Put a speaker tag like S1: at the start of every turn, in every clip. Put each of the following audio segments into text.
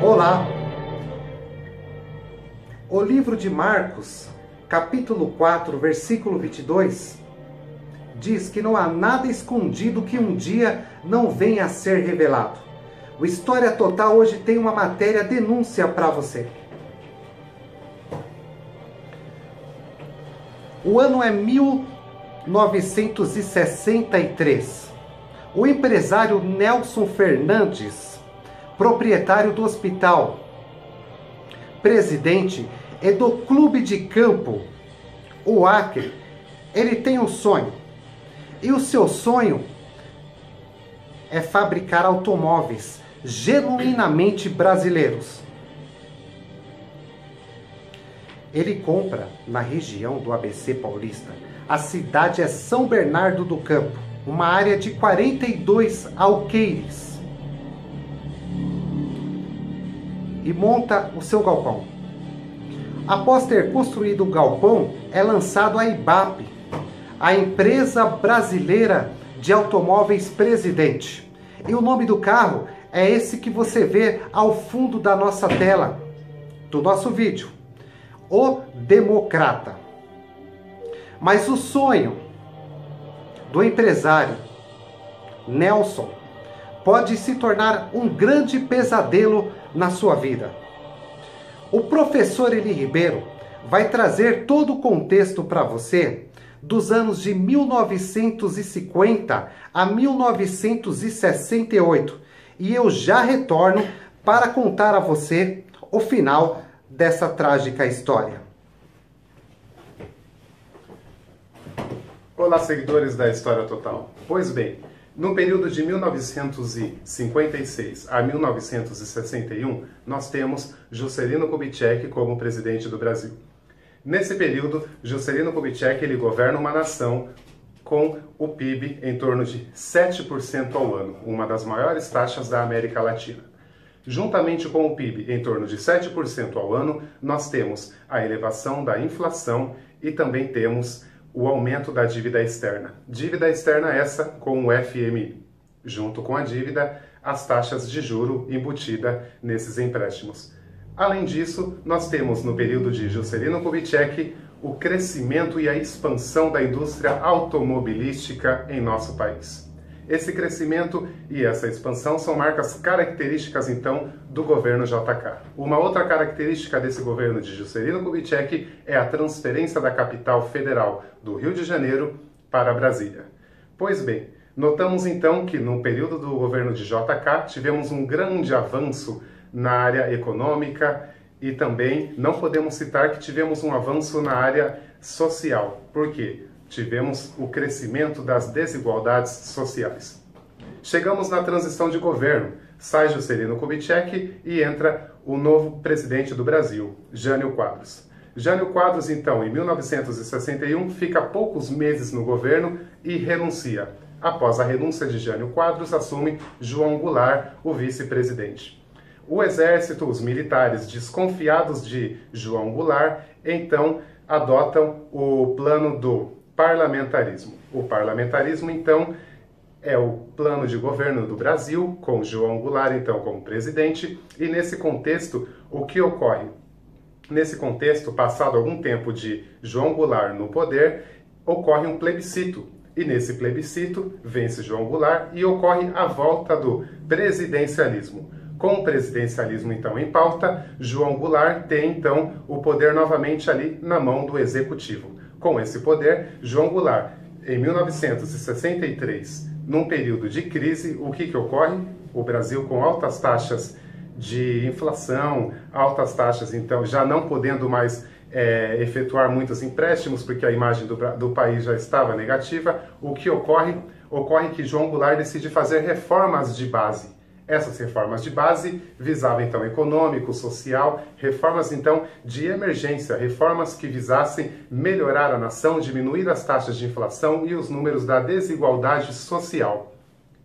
S1: Olá! O livro de Marcos, capítulo 4, versículo 22, diz que não há nada escondido que um dia não venha a ser revelado. O História Total hoje tem uma matéria denúncia para você. O ano é 1963. O empresário Nelson Fernandes, proprietário do hospital, presidente e do clube de campo, o Acre, ele tem um sonho. E o seu sonho é fabricar automóveis genuinamente brasileiros. Ele compra na região do ABC Paulista. A cidade é São Bernardo do Campo, uma área de 42 alqueires. E monta o seu galpão. Após ter construído o galpão, é lançado a IBAP, a Empresa Brasileira de Automóveis Presidente. E o nome do carro é esse que você vê ao fundo da nossa tela, do nosso vídeo, o Democrata. Mas o sonho do empresário Nelson pode se tornar um grande pesadelo na sua vida. O professor Eli Ribeiro vai trazer todo o contexto para você dos anos de 1950 a 1968. E eu já retorno para contar a você o final dessa trágica história.
S2: Olá, seguidores da História Total. Pois bem, no período de 1956 a 1961, nós temos Juscelino Kubitschek como presidente do Brasil. Nesse período, Juscelino Kubitschek ele governa uma nação com o PIB em torno de 7% ao ano, uma das maiores taxas da América Latina. Juntamente com o PIB em torno de 7% ao ano, nós temos a elevação da inflação e também temos o aumento da dívida externa. Dívida externa essa com o FMI. Junto com a dívida, as taxas de juro embutida nesses empréstimos. Além disso, nós temos no período de Juscelino Kubitschek o crescimento e a expansão da indústria automobilística em nosso país. Esse crescimento e essa expansão são marcas características, então, do governo JK. Uma outra característica desse governo de Juscelino Kubitschek é a transferência da capital federal do Rio de Janeiro para Brasília. Pois bem, notamos então que no período do governo de JK tivemos um grande avanço na área econômica e também não podemos citar que tivemos um avanço na área social. Por quê? Tivemos o crescimento das desigualdades sociais. Chegamos na transição de governo, sai Juscelino Kubitschek e entra o novo presidente do Brasil, Jânio Quadros. Jânio Quadros, então, em 1961, fica poucos meses no governo e renuncia. Após a renúncia de Jânio Quadros, assume João Goulart, o vice-presidente. O exército, os militares, desconfiados de João Goulart, então adotam o plano do parlamentarismo. O parlamentarismo, então, é o plano de governo do Brasil, com João Goulart, então, como presidente. E nesse contexto, o que ocorre? Nesse contexto, passado algum tempo de João Goulart no poder, ocorre um plebiscito. E nesse plebiscito, vence João Goulart e ocorre a volta do presidencialismo. Com o presidencialismo, então, em pauta, João Goulart tem, então, o poder novamente ali na mão do executivo. Com esse poder, João Goulart, em 1963, num período de crise, o que ocorre? O Brasil com altas taxas de inflação, altas taxas, então, já não podendo mais efetuar muitos empréstimos, porque a imagem do país já estava negativa. O que ocorre? Ocorre que João Goulart decide fazer reformas de base. Essas reformas de base visavam, então, econômico, social, reformas, então, de emergência, reformas que visassem melhorar a nação, diminuir as taxas de inflação e os números da desigualdade social.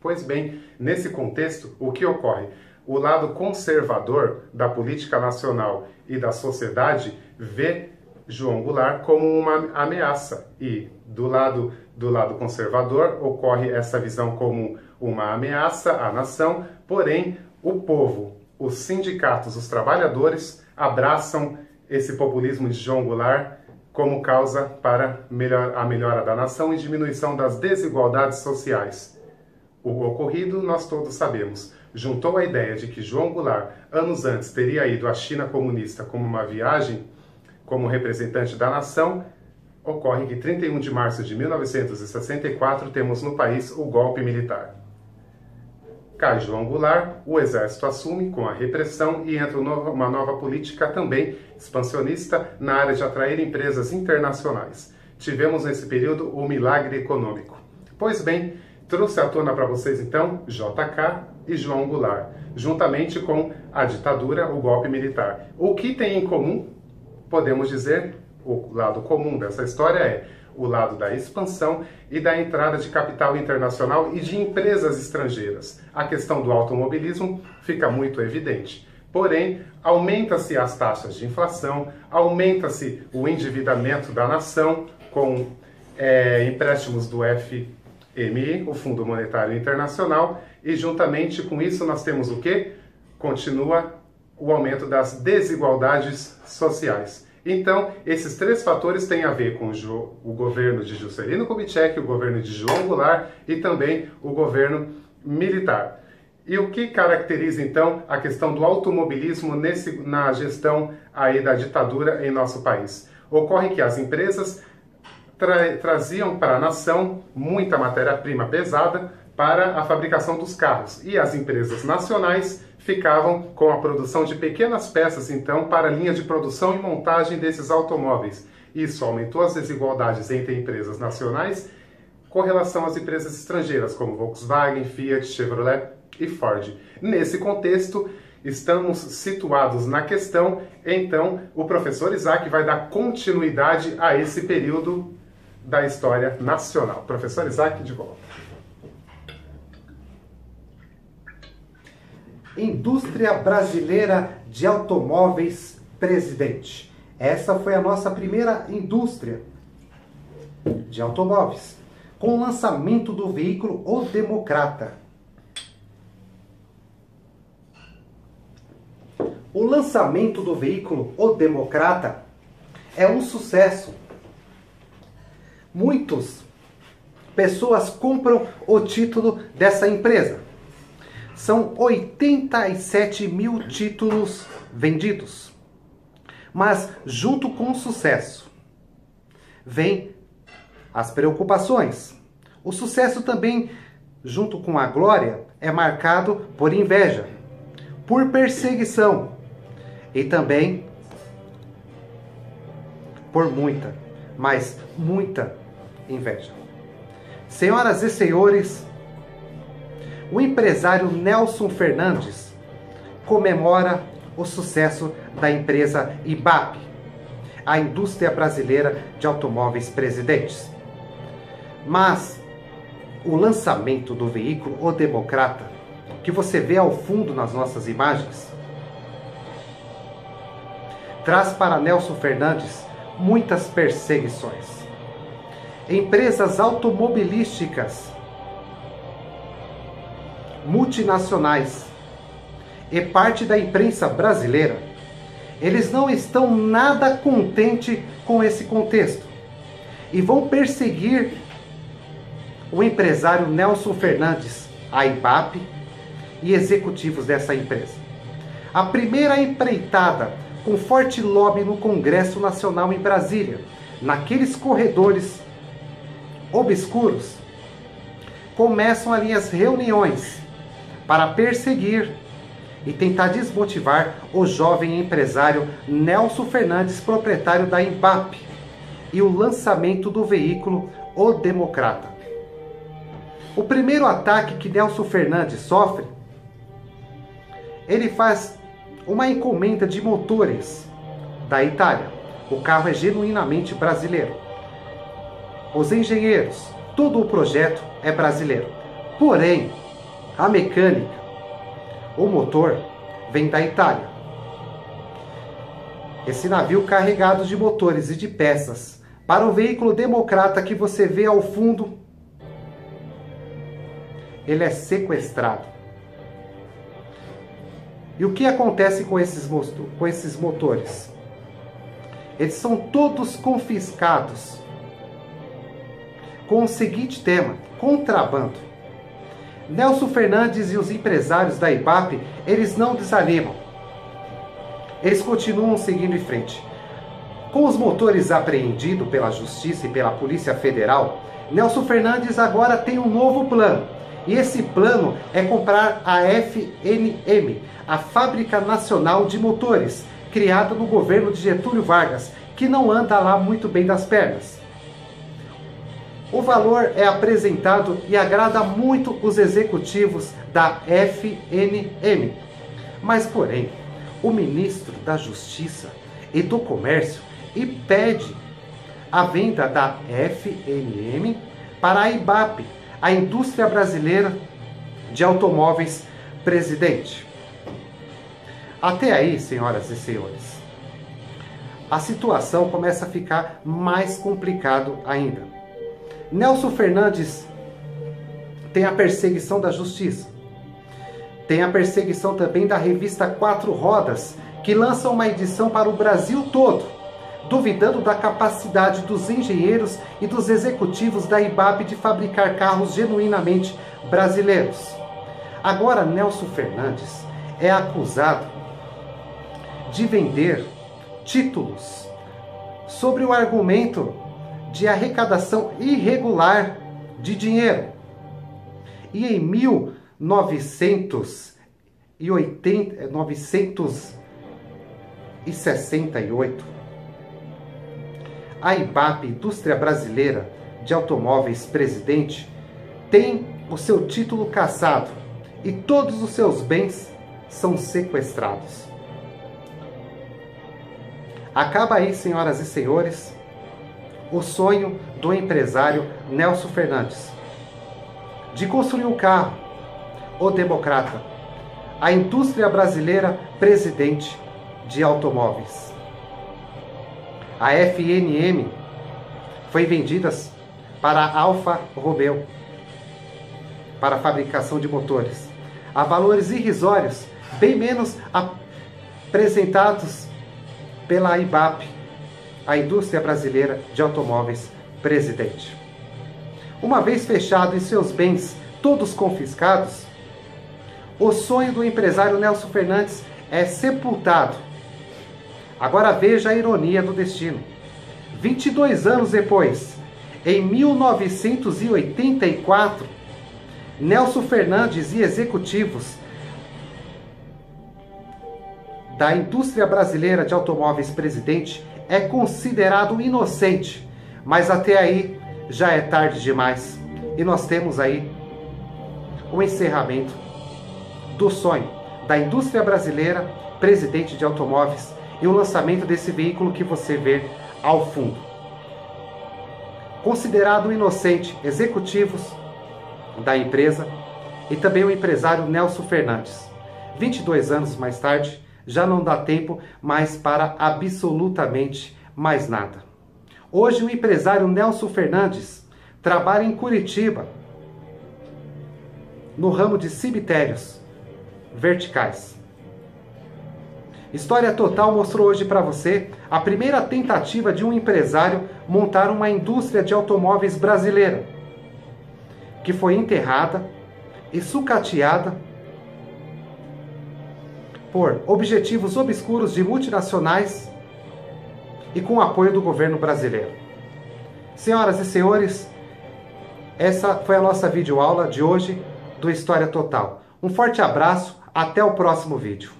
S2: Pois bem, nesse contexto, o que ocorre? O lado conservador da política nacional e da sociedade vê João Goulart como uma ameaça e do lado conservador ocorre essa visão como uma ameaça à nação, porém o povo, os sindicatos, os trabalhadores abraçam esse populismo de João Goulart como causa para a melhora da nação e diminuição das desigualdades sociais. O ocorrido nós todos sabemos. Juntou a ideia de que João Goulart, anos antes, teria ido à China comunista como uma viagem, como representante da nação, ocorre que 31 de março de 1964 temos no país o golpe militar. Cai João Goulart, o exército assume com a repressão e entra uma nova política também expansionista na área de atrair empresas internacionais. Tivemos nesse período o milagre econômico. Pois bem, trouxe à tona para vocês então JK e João Goulart, juntamente com a ditadura, o golpe militar. O que tem em comum? Podemos dizer, o lado comum dessa história é o lado da expansão e da entrada de capital internacional e de empresas estrangeiras. A questão do automobilismo fica muito evidente. Porém, aumenta-se as taxas de inflação, aumenta-se o endividamento da nação com empréstimos do FMI, o Fundo Monetário Internacional, e juntamente com isso nós temos o quê? Continua o aumento das desigualdades sociais. Então, esses três fatores têm a ver com o governo de Juscelino Kubitschek, o governo de João Goulart e também o governo militar. E o que caracteriza, então, a questão do automobilismo na gestão aí da ditadura em nosso país? Ocorre que as empresas traziam para a nação muita matéria-prima pesada para a fabricação dos carros. E as empresas nacionais ficavam com a produção de pequenas peças, então, para a linha de produção e montagem desses automóveis. Isso aumentou as desigualdades entre empresas nacionais com relação às empresas estrangeiras, como Volkswagen, Fiat, Chevrolet e Ford. Nesse contexto, estamos situados na questão, então, o professor Isaac vai dar continuidade a esse período da história nacional. Professor Isaac, de volta.
S1: Indústria Brasileira de Automóveis, presidente. Essa foi a nossa primeira indústria de automóveis, com o lançamento do veículo O Democrata. O lançamento do veículo O Democrata é um sucesso. Muitas pessoas compram o título dessa empresa. São 87 mil títulos vendidos. Mas, junto com o sucesso, vem as preocupações. O sucesso também, junto com a glória, é marcado por inveja, por perseguição e também por muita, mas muita inveja. Senhoras e senhores, o empresário Nelson Fernandes comemora o sucesso da empresa IBAP, a Indústria Brasileira de Automóveis, presidentes. Mas o lançamento do veículo O Democrata, que você vê ao fundo nas nossas imagens, traz para Nelson Fernandes muitas perseguições. Empresas automobilísticas multinacionais e parte da imprensa brasileira, eles não estão nada contentes com esse contexto e vão perseguir o empresário Nelson Fernandes, a IBAP e executivos dessa empresa. A primeira empreitada com forte lobby no Congresso Nacional em Brasília, naqueles corredores obscuros, começam ali as reuniões para perseguir e tentar desmotivar o jovem empresário Nelson Fernandes, proprietário da IBAP, e o lançamento do veículo O Democrata. O primeiro ataque que Nelson Fernandes sofre, ele faz uma encomenda de motores da Itália. O carro é genuinamente brasileiro. Os engenheiros, todo o projeto é brasileiro. Porém, a mecânica, o motor, vem da Itália. Esse navio carregado de motores e de peças para o veículo democrata que você vê ao fundo, ele é sequestrado. E o que acontece com esses motores? Eles são todos confiscados com o seguinte tema: contrabando. Nelson Fernandes e os empresários da IBAP, eles não desanimam. Eles continuam seguindo em frente. Com os motores apreendidos pela Justiça e pela Polícia Federal, Nelson Fernandes agora tem um novo plano. E esse plano é comprar a FNM, a Fábrica Nacional de Motores, criada no governo de Getúlio Vargas, que não anda lá muito bem das pernas. O valor é apresentado e agrada muito os executivos da FNM. Mas, porém, o ministro da Justiça e do Comércio impede a venda da FNM para a IBAP, a Indústria Brasileira de Automóveis Presidente. Até aí, senhoras e senhores, a situação começa a ficar mais complicado ainda. Nelson Fernandes tem a perseguição da Justiça. Tem a perseguição também da revista Quatro Rodas, que lança uma edição para o Brasil todo, duvidando da capacidade dos engenheiros e dos executivos da IBAP de fabricar carros genuinamente brasileiros. Agora, Nelson Fernandes é acusado de vender títulos sobre o argumento de arrecadação irregular de dinheiro. E em 1968, a IBAP, Indústria Brasileira de Automóveis Presidente, tem o seu título cassado e todos os seus bens são sequestrados. Acaba aí, senhoras e senhores, o sonho do empresário Nelson Fernandes de construir um carro, o Democrata, a Indústria Brasileira Presidente de Automóveis. A FNM foi vendida para a Alfa Romeo para a fabricação de motores a valores irrisórios, bem menos apresentados pela IBAP, a Indústria Brasileira de Automóveis Presidente. Uma vez fechado e seus bens todos confiscados, o sonho do empresário Nelson Fernandes é sepultado. Agora veja a ironia do destino. 22 anos depois, em 1984, Nelson Fernandes e executivos da Indústria Brasileira de Automóveis Presidente é considerado inocente, mas até aí já é tarde demais. E nós temos aí o encerramento do sonho da Indústria Brasileira Presidente de Automóveis e o lançamento desse veículo que você vê ao fundo. Considerado inocente, executivos da empresa e também o empresário Nelson Fernandes. 22 anos mais tarde, já não dá tempo mais para absolutamente mais nada. Hoje o empresário Nelson Fernandes trabalha em Curitiba, no ramo de cemitérios verticais. História Total mostrou hoje para você a primeira tentativa de um empresário montar uma indústria de automóveis brasileira, que foi enterrada e sucateada por objetivos obscuros de multinacionais e com o apoio do governo brasileiro. Senhoras e senhores, essa foi a nossa videoaula de hoje do História Total. Um forte abraço, até o próximo vídeo.